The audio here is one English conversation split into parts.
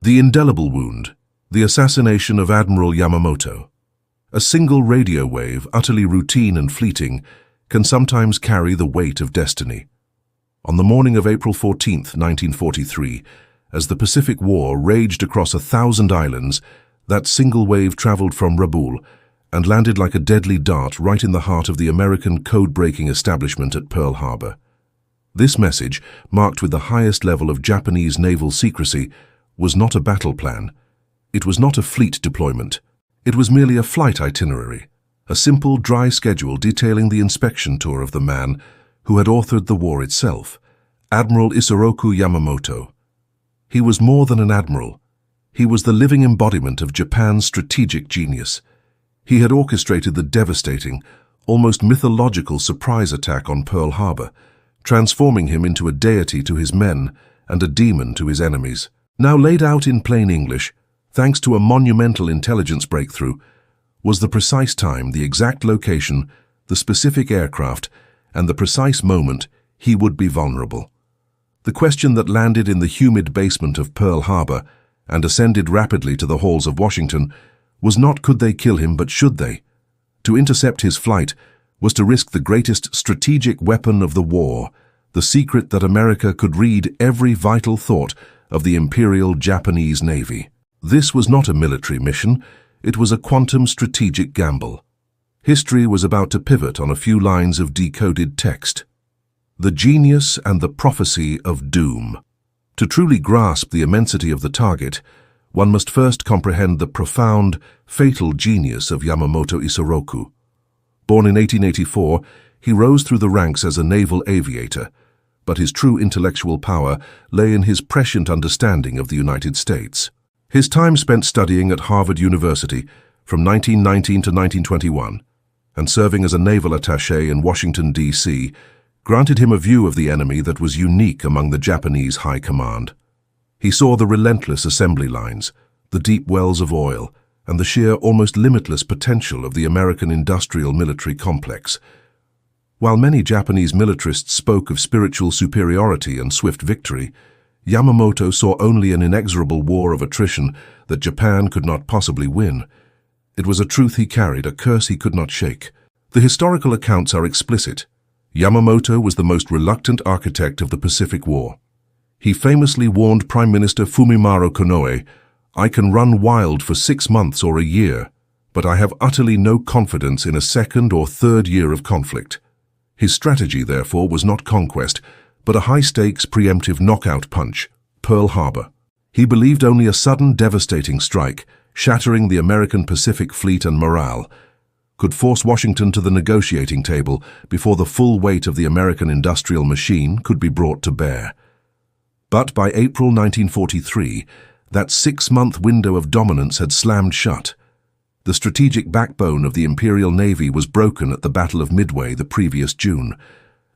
The indelible wound, the assassination of Admiral Yamamoto. A single radio wave, utterly routine and fleeting, can sometimes carry the weight of destiny. On the morning of April 14, 1943, as the Pacific War raged across 1,000 islands, that single wave traveled from Rabaul and landed like a deadly dart right in the heart of the American code-breaking establishment at Pearl Harbor. This message, marked with the highest level of Japanese naval secrecy, was not a battle plan. It was not a fleet deployment. It was merely a flight itinerary, a simple, dry schedule detailing the inspection tour of the man who had authored the war itself, Admiral Isoroku Yamamoto. He was more than an admiral. He was the living embodiment of Japan's strategic genius. He had orchestrated the devastating, almost mythological surprise attack on Pearl Harbor, transforming him into a deity to his men and a demon to his enemies. Now laid out in plain English, thanks to a monumental intelligence breakthrough, was the precise time, the exact location, the specific aircraft, and the precise moment he would be vulnerable. The question that landed in the humid basement of Pearl Harbor and ascended rapidly to the halls of Washington was not could they kill him, but should they? To intercept his flight was to risk the greatest strategic weapon of the war, the secret that America could read every vital thought of the Imperial Japanese Navy. This was not a military mission, it was a quantum strategic gamble. History was about to pivot on a few lines of decoded text. The genius and the prophecy of doom. To truly grasp the immensity of the target, one must first comprehend the profound, fatal genius of Yamamoto Isoroku. Born in 1884, he rose through the ranks as a naval aviator, but his true intellectual power lay in his prescient understanding of the United States. His time spent studying at Harvard University from 1919 to 1921 and serving as a naval attaché in Washington, D.C., granted him a view of the enemy that was unique among the Japanese high command. He saw the relentless assembly lines, the deep wells of oil, and the sheer, almost limitless potential of the American industrial military complex. While many Japanese militarists spoke of spiritual superiority and swift victory, Yamamoto saw only an inexorable war of attrition that Japan could not possibly win. It was a truth he carried, a curse he could not shake. The historical accounts are explicit. Yamamoto was the most reluctant architect of the Pacific War. He famously warned Prime Minister Fumimaro Konoe, "I can run wild for 6 months or a year, but I have utterly no confidence in a second or third year of conflict." His strategy, therefore, was not conquest, but a high-stakes preemptive knockout punch, Pearl Harbor. He believed only a sudden, devastating strike, shattering the American Pacific Fleet and morale, could force Washington to the negotiating table before the full weight of the American industrial machine could be brought to bear. But by April 1943, that 6-month window of dominance had slammed shut. The strategic backbone of the Imperial Navy was broken at the Battle of Midway the previous June.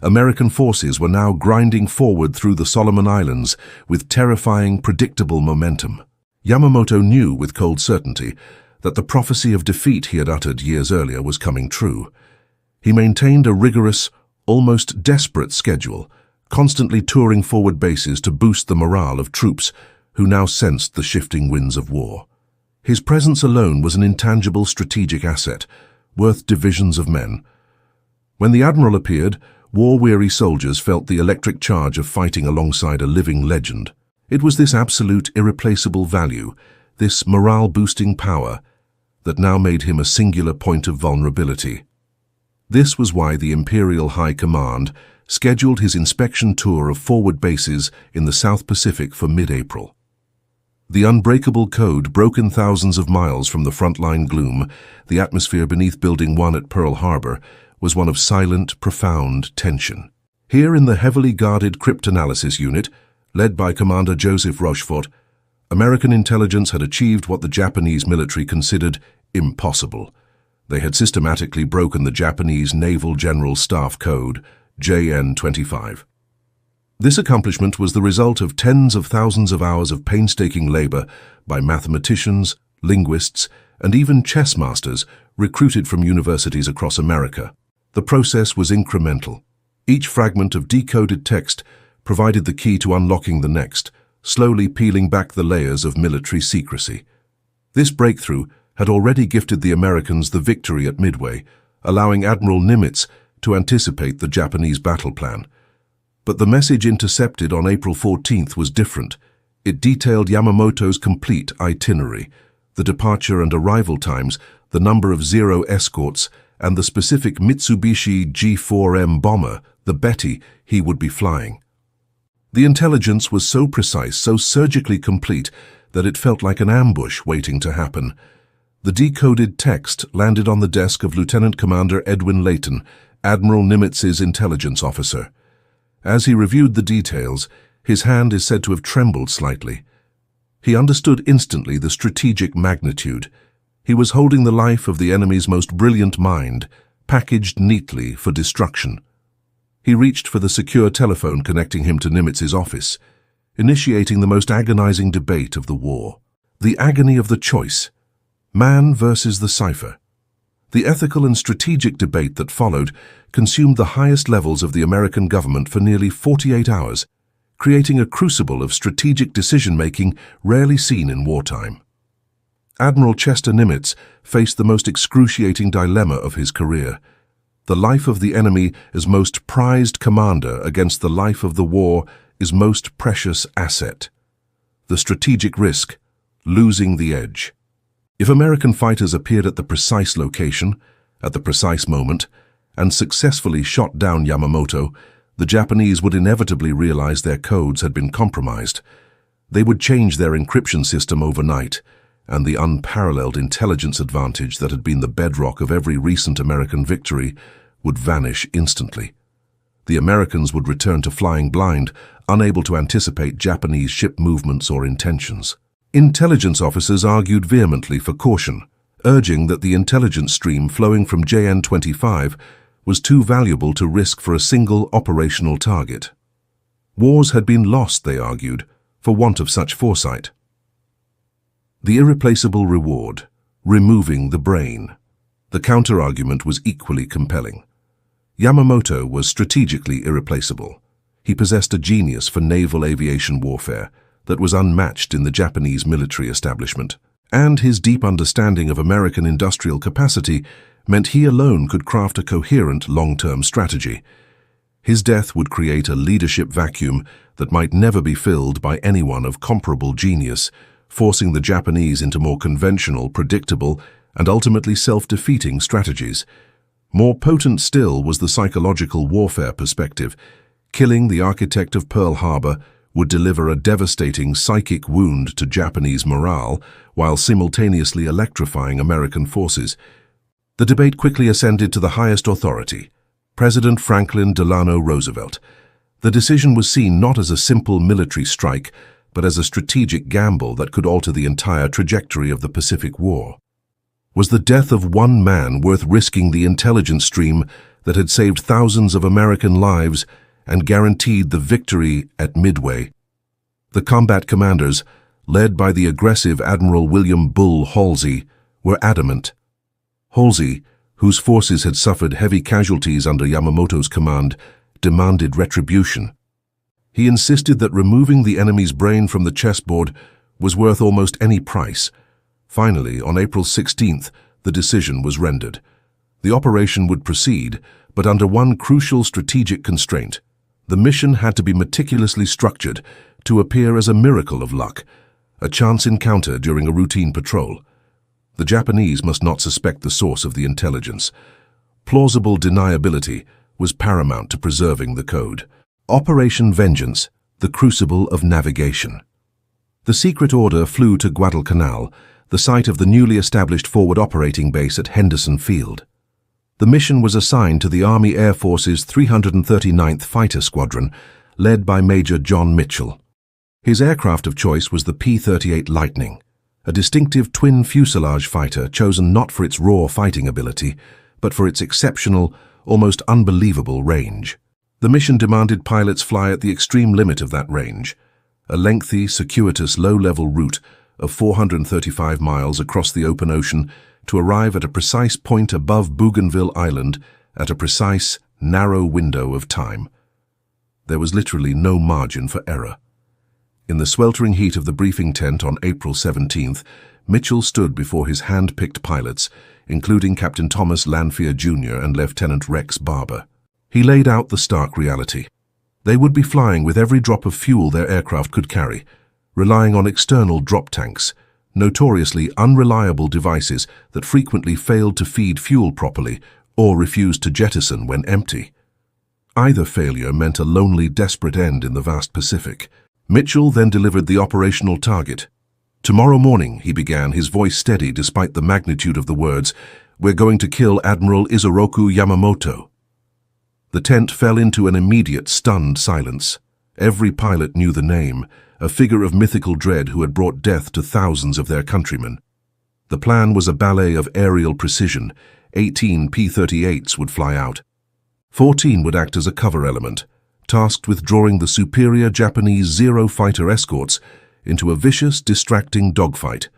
American forces were now grinding forward through the Solomon Islands with terrifying, predictable momentum. Yamamoto knew with cold certainty that the prophecy of defeat he had uttered years earlier was coming true. He maintained a rigorous, almost desperate schedule, constantly touring forward bases to boost the morale of troops who now sensed the shifting winds of war. His presence alone was an intangible strategic asset, worth divisions of men. When the Admiral appeared, war-weary soldiers felt the electric charge of fighting alongside a living legend. It was this absolute, irreplaceable value, this morale-boosting power, that now made him a singular point of vulnerability. This was why the Imperial High Command scheduled his inspection tour of forward bases in the South Pacific for mid-April. The unbreakable code, broken thousands of miles from the frontline gloom, the atmosphere beneath Building 1 at Pearl Harbor, was one of silent, profound tension. Here in the heavily guarded cryptanalysis unit, led by Commander Joseph Rochefort, American intelligence had achieved what the Japanese military considered impossible. They had systematically broken the Japanese Naval General Staff Code, JN-25. This accomplishment was the result of tens of thousands of hours of painstaking labor by mathematicians, linguists, and even chess masters recruited from universities across America. The process was incremental. Each fragment of decoded text provided the key to unlocking the next, slowly peeling back the layers of military secrecy. This breakthrough had already gifted the Americans the victory at Midway, allowing Admiral Nimitz to anticipate the Japanese battle plan. But the message intercepted on April 14th was different. It detailed Yamamoto's complete itinerary, the departure and arrival times, the number of Zero escorts, and the specific Mitsubishi G4M bomber, the Betty, he would be flying. The intelligence was so precise, so surgically complete, that it felt like an ambush waiting to happen. The decoded text landed on the desk of Lieutenant Commander Edwin Layton, Admiral Nimitz's intelligence officer. As he reviewed the details, his hand is said to have trembled slightly. He understood instantly the strategic magnitude. He was holding the life of the enemy's most brilliant mind, packaged neatly for destruction. He reached for the secure telephone connecting him to Nimitz's office, initiating the most agonizing debate of the war. The agony of the choice, man versus the cipher. The ethical and strategic debate that followed consumed the highest levels of the American government for nearly 48 hours, creating a crucible of strategic decision-making rarely seen in wartime. Admiral Chester Nimitz faced the most excruciating dilemma of his career: the life of the enemy is most prized commander against the life of the war is most precious asset. The strategic risk, losing the edge. If American fighters appeared at the precise location, at the precise moment, and successfully shot down Yamamoto, the Japanese would inevitably realize their codes had been compromised. They would change their encryption system overnight, and the unparalleled intelligence advantage that had been the bedrock of every recent American victory would vanish instantly. The Americans would return to flying blind, unable to anticipate Japanese ship movements or intentions. Intelligence officers argued vehemently for caution, urging that the intelligence stream flowing from JN-25 was too valuable to risk for a single operational target. Wars had been lost, they argued, for want of such foresight. The irreplaceable reward, removing the brain. The counter-argument was equally compelling. Yamamoto was strategically irreplaceable. He possessed a genius for naval aviation warfare that was unmatched in the Japanese military establishment, and his deep understanding of American industrial capacity meant he alone could craft a coherent long-term strategy. His death would create a leadership vacuum that might never be filled by anyone of comparable genius, forcing the Japanese into more conventional, predictable, and ultimately self-defeating strategies. More potent still was the psychological warfare perspective. Killing the architect of Pearl Harbor would deliver a devastating psychic wound to Japanese morale while simultaneously electrifying American forces. The debate quickly ascended to the highest authority, President Franklin Delano Roosevelt. The decision was seen not as a simple military strike, but as a strategic gamble that could alter the entire trajectory of the Pacific War. Was the death of one man worth risking the intelligence stream that had saved thousands of American lives and guaranteed the victory at Midway? The combat commanders, led by the aggressive Admiral William Bull Halsey, were adamant. Halsey, whose forces had suffered heavy casualties under Yamamoto's command, demanded retribution. He insisted that removing the enemy's brain from the chessboard was worth almost any price. Finally, on April 16th, the decision was rendered. The operation would proceed, but under one crucial strategic constraint. The mission had to be meticulously structured to appear as a miracle of luck, a chance encounter during a routine patrol. The Japanese must not suspect the source of the intelligence. Plausible deniability was paramount to preserving the code. Operation Vengeance, the crucible of navigation. The secret order flew to Guadalcanal, the site of the newly established forward operating base at Henderson Field. The mission was assigned to the Army Air Force's 339th Fighter Squadron, led by Major John Mitchell. His aircraft of choice was the P-38 Lightning, a distinctive twin fuselage fighter chosen not for its raw fighting ability, but for its exceptional, almost unbelievable range. The mission demanded pilots fly at the extreme limit of that range, a lengthy, circuitous, low-level route of 435 miles across the open ocean to arrive at a precise point above Bougainville Island at a precise, narrow window of time. There was literally no margin for error. In the sweltering heat of the briefing tent on April 17th, Mitchell stood before his hand-picked pilots, including Captain Thomas Lanphier Jr. and Lieutenant Rex Barber. He laid out the stark reality. They would be flying with every drop of fuel their aircraft could carry, relying on external drop tanks, notoriously unreliable devices that frequently failed to feed fuel properly or refused to jettison when empty. Either failure meant a lonely, desperate end in the vast Pacific. Mitchell then delivered the operational target. "Tomorrow morning," he began, his voice steady despite the magnitude of the words, "we're going to kill Admiral Isoroku Yamamoto." The tent fell into an immediate, stunned silence. Every pilot knew the name, a figure of mythical dread who had brought death to thousands of their countrymen. The plan was a ballet of aerial precision. 18 P-38s would fly out. 14 would act as a cover element, tasked with drawing the superior Japanese Zero fighter escorts into a vicious, distracting dogfight.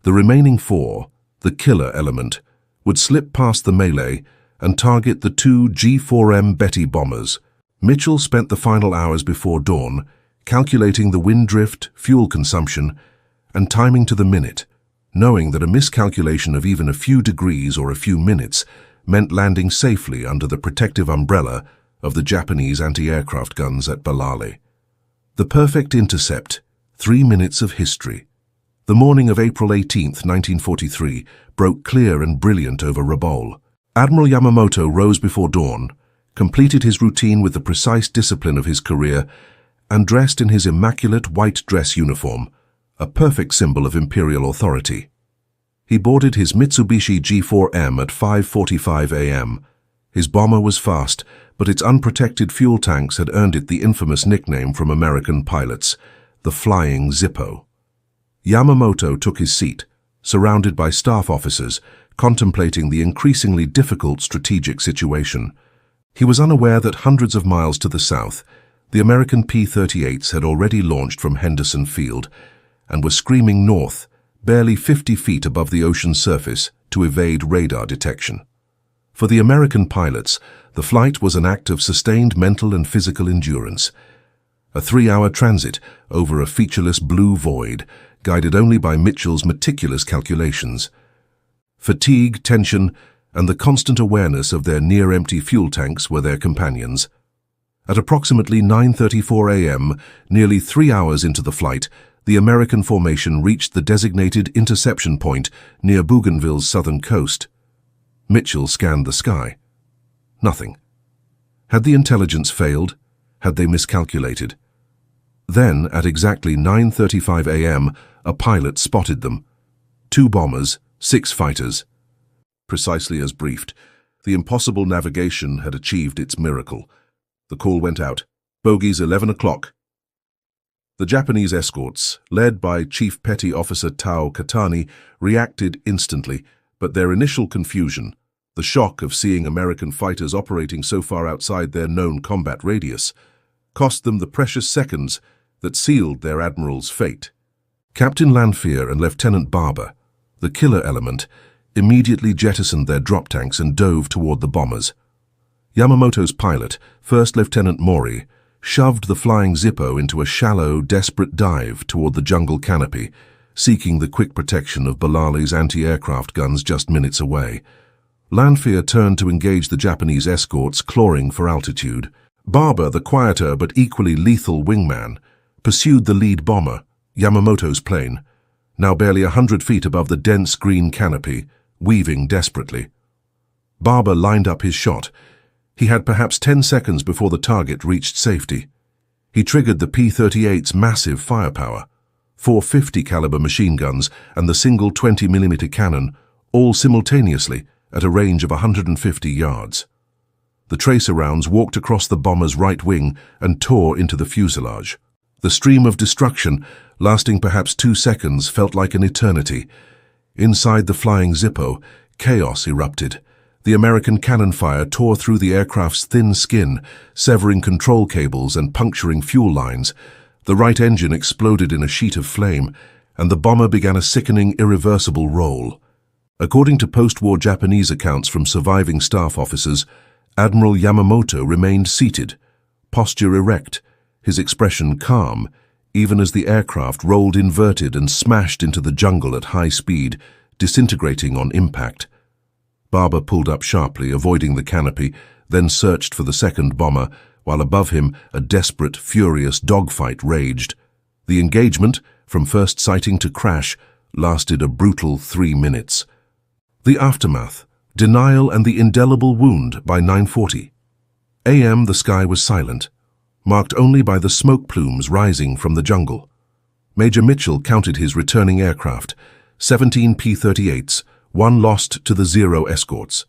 The remaining 4, the killer element, would slip past the melee and target the 2 G-4M Betty bombers. Mitchell spent the final hours before dawn calculating the wind drift, fuel consumption, and timing to the minute, knowing that a miscalculation of even a few degrees or a few minutes meant landing safely under the protective umbrella of the Japanese anti-aircraft guns at Balali. The perfect intercept, 3 minutes of history. The morning of April 18, 1943, broke clear and brilliant over Rabaul. Admiral Yamamoto rose before dawn, completed his routine with the precise discipline of his career, and dressed in his immaculate white dress uniform, a perfect symbol of imperial authority. He boarded his Mitsubishi G4M at 5:45 a.m. His bomber was fast, but its unprotected fuel tanks had earned it the infamous nickname from American pilots, the Flying Zippo. Yamamoto took his seat, surrounded by staff officers, contemplating the increasingly difficult strategic situation. He was unaware that hundreds of miles to the south, the American P-38s had already launched from Henderson Field and were screaming north, barely 50 feet above the ocean's surface, to evade radar detection. For the American pilots, the flight was an act of sustained mental and physical endurance. A 3-hour transit over a featureless blue void, guided only by Mitchell's meticulous calculations. Fatigue, tension, and the constant awareness of their near-empty fuel tanks were their companions. At approximately 9:34 a.m., nearly 3 hours into the flight, the American formation reached the designated interception point near Bougainville's southern coast. Mitchell scanned the sky. Nothing. Had the intelligence failed? Had they miscalculated? Then, at exactly 9:35 a.m., a pilot spotted them. 2 bombers, 6 fighters. Precisely as briefed, the impossible navigation had achieved its miracle. The call went out. Bogies 11 o'clock. The Japanese escorts, led by Chief Petty Officer Tao Katani, reacted instantly, but their initial confusion, the shock of seeing American fighters operating so far outside their known combat radius, cost them the precious seconds that sealed their admiral's fate. Captain Lanphier and Lieutenant Barber, the killer element, immediately jettisoned their drop tanks and dove toward the bombers. Yamamoto's pilot, First Lieutenant Mori, shoved the Flying Zippo into a shallow, desperate dive toward the jungle canopy, seeking the quick protection of Balali's anti-aircraft guns just minutes away. Lanphier turned to engage the Japanese escorts, clawing for altitude. Barber, the quieter but equally lethal wingman, pursued the lead bomber, Yamamoto's plane, now barely 100 feet above the dense green canopy, weaving desperately. Barber lined up his shot. He had perhaps 10 seconds before the target reached safety. He triggered the P-38's massive firepower, 450 caliber machine guns and the single 20mm cannon, all simultaneously at a range of 150 yards. The tracer rounds walked across the bomber's right wing and tore into the fuselage. The stream of destruction, lasting perhaps 2 seconds, felt like an eternity. Inside the Flying Zippo, chaos erupted. The American cannon fire tore through the aircraft's thin skin, severing control cables and puncturing fuel lines. The right engine exploded in a sheet of flame, and the bomber began a sickening, irreversible roll. According to post-war Japanese accounts from surviving staff officers, Admiral Yamamoto remained seated, posture erect, his expression calm, even as the aircraft rolled inverted and smashed into the jungle at high speed, disintegrating on impact. Barber pulled up sharply, avoiding the canopy, then searched for the second bomber, while above him a desperate, furious dogfight raged. The engagement, from first sighting to crash, lasted a brutal 3 minutes. The aftermath: denial and the indelible wound by 9:40 a.m. The sky was silent, marked only by the smoke plumes rising from the jungle. Major Mitchell counted his returning aircraft, 17 P-38s, 1 lost to the 0 escorts.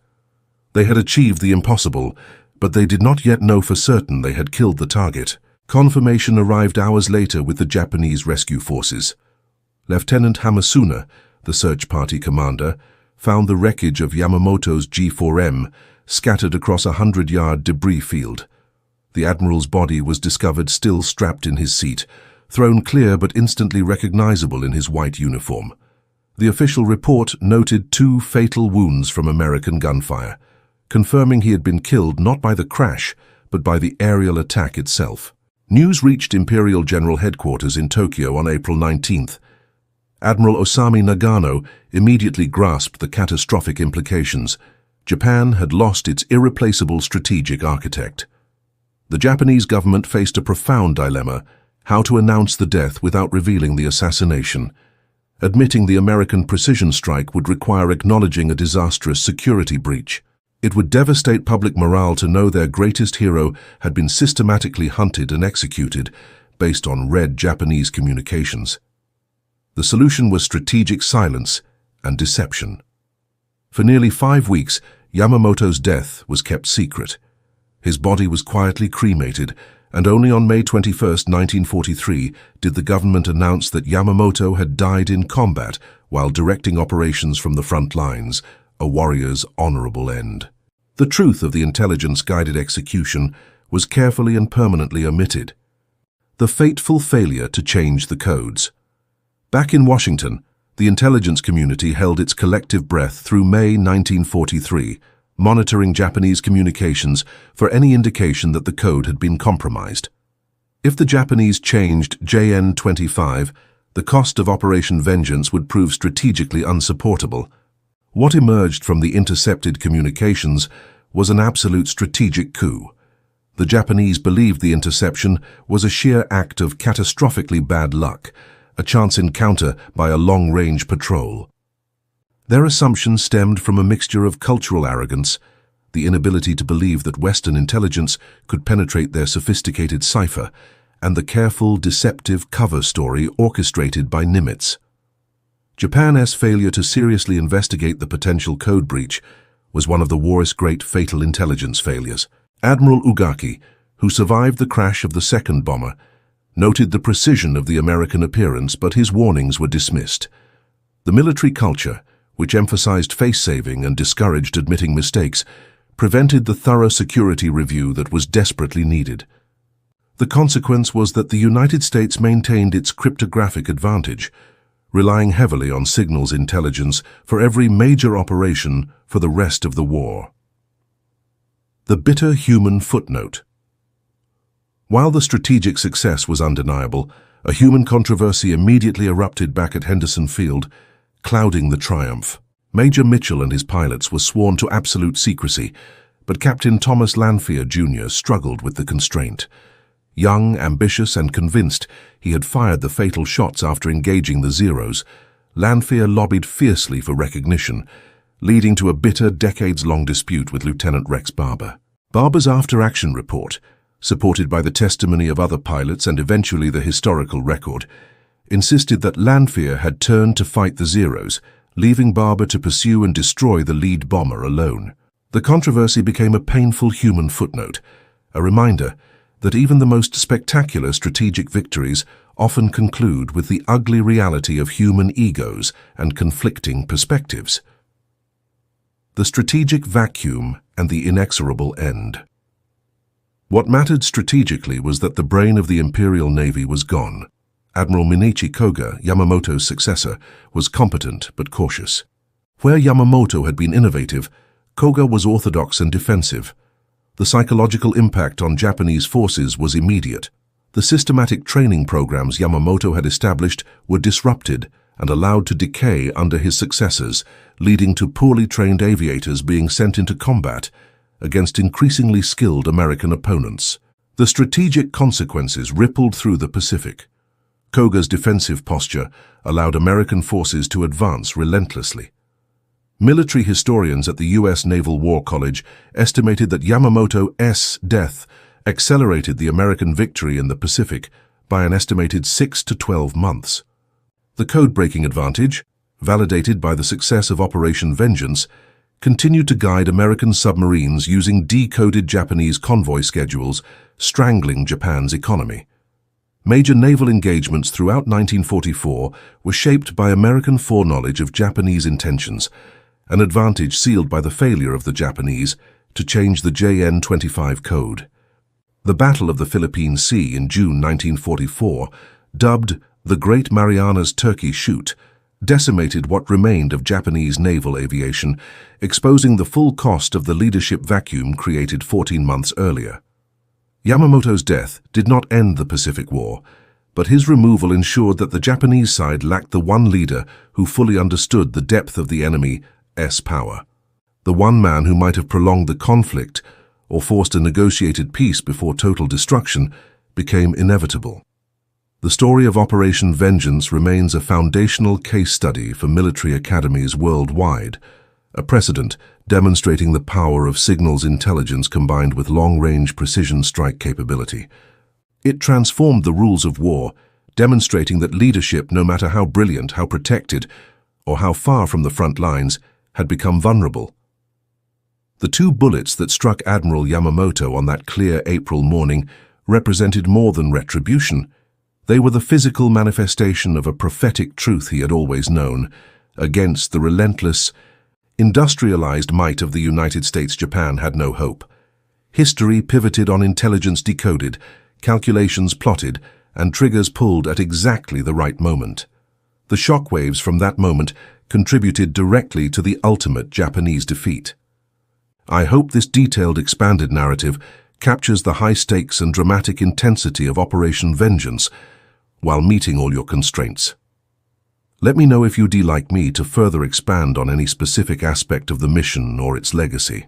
They had achieved the impossible, but they did not yet know for certain they had killed the target. Confirmation arrived hours later with the Japanese rescue forces. Lieutenant Hamasuna, the search party commander, found the wreckage of Yamamoto's G4M scattered across a 100-yard debris field. The admiral's body was discovered still strapped in his seat, thrown clear but instantly recognizable in his white uniform. The official report noted 2 fatal wounds from American gunfire, confirming he had been killed not by the crash, but by the aerial attack itself. News reached Imperial General Headquarters in Tokyo on April 19th. Admiral Osami Nagano immediately grasped the catastrophic implications. Japan had lost its irreplaceable strategic architect. The Japanese government faced a profound dilemma: how to announce the death without revealing the assassination. Admitting the American precision strike would require acknowledging a disastrous security breach. It would devastate public morale to know their greatest hero had been systematically hunted and executed based on red Japanese communications. The solution was strategic silence and deception. For nearly 5 weeks, Yamamoto's death was kept secret. His body was quietly cremated, and only on May 21, 1943, did the government announce that Yamamoto had died in combat while directing operations from the front lines, a warrior's honorable end. The truth of the intelligence-guided execution was carefully and permanently omitted. The fateful failure to change the codes. Back in Washington, the intelligence community held its collective breath through May 1943, monitoring Japanese communications for any indication that the code had been compromised. If the Japanese changed JN-25, the cost of Operation Vengeance would prove strategically unsupportable. What emerged from the intercepted communications was an absolute strategic coup. The Japanese believed the interception was a sheer act of catastrophically bad luck, a chance encounter by a long-range patrol. Their assumption stemmed from a mixture of cultural arrogance, the inability to believe that Western intelligence could penetrate their sophisticated cipher, and the careful, deceptive cover story orchestrated by Nimitz. Japan's failure to seriously investigate the potential code breach was one of the war's great fatal intelligence failures. Admiral Ugaki, who survived the crash of the second bomber, noted the precision of the American appearance, but his warnings were dismissed. The military culture, which emphasized face-saving and discouraged admitting mistakes, prevented the thorough security review that was desperately needed. The consequence was that the United States maintained its cryptographic advantage, relying heavily on signals intelligence for every major operation for the rest of the war. The bitter human footnote. While the strategic success was undeniable, a human controversy immediately erupted back at Henderson Field, clouding the triumph. Major Mitchell and his pilots were sworn to absolute secrecy, but Captain Thomas Lanphier Jr. struggled with the constraint. Young, ambitious, and convinced he had fired the fatal shots after engaging the Zeros, Lanphier lobbied fiercely for recognition, leading to a bitter, decades-long dispute with Lieutenant Rex Barber. Barber's after-action report, supported by the testimony of other pilots and eventually the historical record, insisted that Lanphier had turned to fight the Zeros, leaving Barber to pursue and destroy the lead bomber alone. The controversy became a painful human footnote, a reminder that even the most spectacular strategic victories often conclude with the ugly reality of human egos and conflicting perspectives. The strategic vacuum and the inexorable end. What mattered strategically was that the brain of the Imperial Navy was gone. Admiral Minichi Koga, Yamamoto's successor, was competent but cautious. Where Yamamoto had been innovative, Koga was orthodox and defensive. The psychological impact on Japanese forces was immediate. The systematic training programs Yamamoto had established were disrupted and allowed to decay under his successors, leading to poorly trained aviators being sent into combat against increasingly skilled American opponents. The strategic consequences rippled through the Pacific. Koga's defensive posture allowed American forces to advance relentlessly. Military historians at the U.S. Naval War College estimated that Yamamoto's death accelerated the American victory in the Pacific by an estimated 6 to 12 months. The code-breaking advantage, validated by the success of Operation Vengeance, continued to guide American submarines using decoded Japanese convoy schedules, strangling Japan's economy. Major naval engagements throughout 1944 were shaped by American foreknowledge of Japanese intentions, an advantage sealed by the failure of the Japanese to change the JN-25 code. The Battle of the Philippine Sea in June 1944, dubbed the Great Marianas Turkey Shoot, decimated what remained of Japanese naval aviation, exposing the full cost of the leadership vacuum created 14 months earlier. Yamamoto's death did not end the Pacific War, but his removal ensured that the Japanese side lacked the one leader who fully understood the depth of the enemy's power. The one man who might have prolonged the conflict or forced a negotiated peace before total destruction became inevitable. The story of Operation Vengeance remains a foundational case study for military academies worldwide, a precedent demonstrating the power of signals intelligence combined with long-range precision strike capability. It transformed the rules of war, demonstrating that leadership, no matter how brilliant, how protected, or how far from the front lines, had become vulnerable. The two bullets that struck Admiral Yamamoto on that clear April morning represented more than retribution. They were the physical manifestation of a prophetic truth he had always known. Against the relentless, industrialized might of the United States, Japan had no hope. History pivoted on intelligence decoded, calculations plotted, and triggers pulled at exactly the right moment. The shockwaves from that moment contributed directly to the ultimate Japanese defeat. I hope this detailed, expanded narrative captures the high stakes and dramatic intensity of Operation Vengeance while meeting all your constraints. Let me know if you'd like me to further expand on any specific aspect of the mission or its legacy.